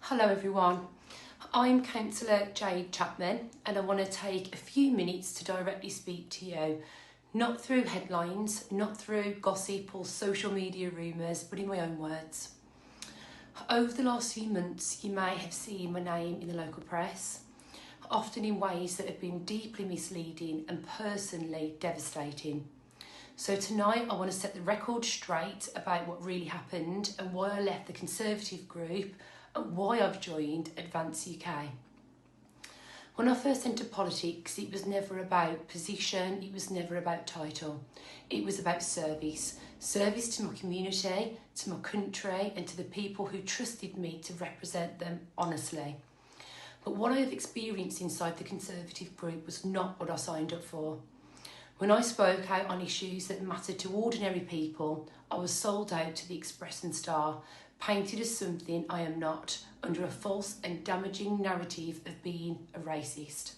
Hello everyone, I'm Cllr Jade Chapman and I want to take a few minutes to directly speak to you, not through headlines, not through gossip or social media rumours, but in my own words. Over the last few months, you may have seen my name in the local press, often in ways that have been deeply misleading and personally devastating. So tonight I want to set the record straight about what really happened and why I left the Conservative group and why I've joined Advance UK. When I first entered politics, it was never about position, it was never about title. It was about service. Service to my community, to my country and to the people who trusted me to represent them honestly. But what I have experienced inside the Conservative group was not what I signed up for. When I spoke out on issues that mattered to ordinary people, I was sold out to the Express and Star, painted as something I am not, under a false and damaging narrative of being a racist.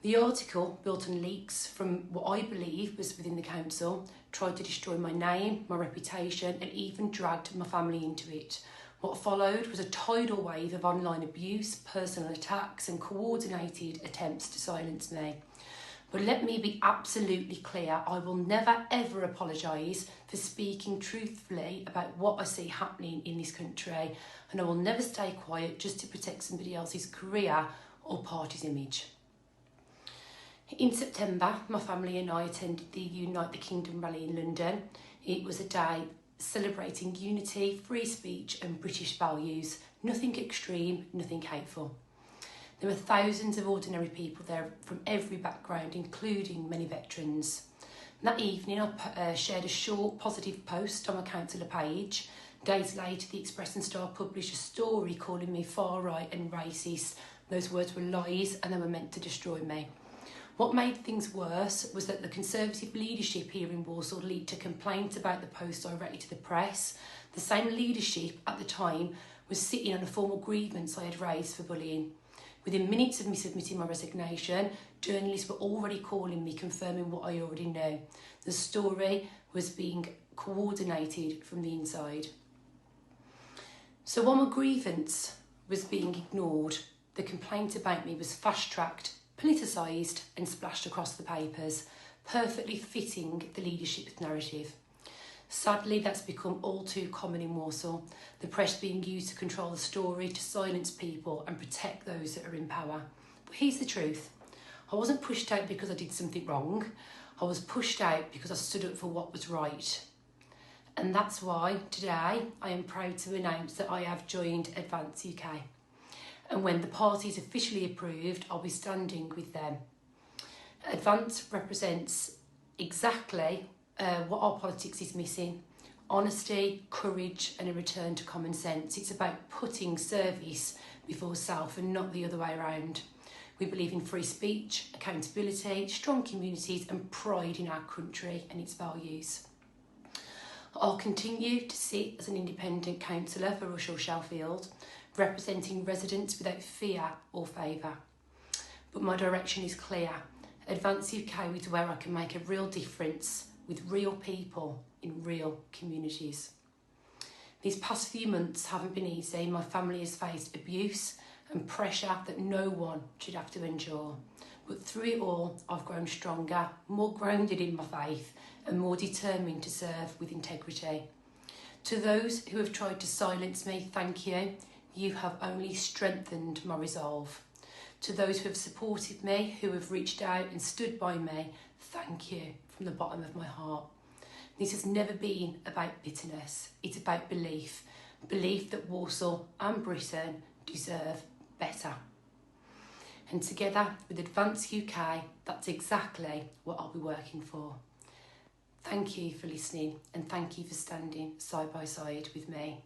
The article, built on leaks from what I believe was within the council, tried to destroy my name, my reputation, and even dragged my family into it. What followed was a tidal wave of online abuse, personal attacks, and coordinated attempts to silence me. But let me be absolutely clear, I will never ever apologise for speaking truthfully about what I see happening in this country, and I will never stay quiet just to protect somebody else's career or party's image. In September, my family and I attended the Unite the Kingdom rally in London. It was a day celebrating unity, free speech and British values. Nothing extreme, nothing hateful. There were thousands of ordinary people there from every background, including many veterans. And that evening, I shared a short positive post on my councillor page. Days later, the Express and Star published a story calling me far-right and racist. Those words were lies and they were meant to destroy me. What made things worse was that the Conservative leadership here in Walsall leaked a complaint about the post directly to the press. The same leadership at the time was sitting on a formal grievance I had raised for bullying. Within minutes of me submitting my resignation, journalists were already calling me, confirming what I already knew. The story was being coordinated from the inside. So while my grievance was being ignored, the complaint about me was fast-tracked, politicised and splashed across the papers, perfectly fitting the leadership's narrative. Sadly, that's become all too common in Walsall, the press being used to control the story, to silence people and protect those that are in power. But here's the truth. I wasn't pushed out because I did something wrong. I was pushed out because I stood up for what was right. And that's why today I am proud to announce that I have joined Advance UK. And when the party is officially approved, I'll be standing with them. Advance represents exactly what our politics is missing: honesty, courage and a return to common sense. It's about putting service before self and not the other way around. We believe in free speech, accountability, strong communities and pride in our country and its values. I'll continue to sit as an independent councillor for Rushall Sheffield, representing residents without fear or favour. But my direction is clear. Advance UK is where I can make a real difference with real people in real communities. These past few months haven't been easy. My family has faced abuse and pressure that no one should have to endure. But through it all, I've grown stronger, more grounded in my faith and more determined to serve with integrity. To those who have tried to silence me, thank you. You have only strengthened my resolve. To those who have supported me, who have reached out and stood by me, thank you from the bottom of my heart. This has never been about bitterness. It's about belief. Belief that Walsall and Britain deserve better. And together with Advance UK, that's exactly what I'll be working for. Thank you for listening and thank you for standing side by side with me.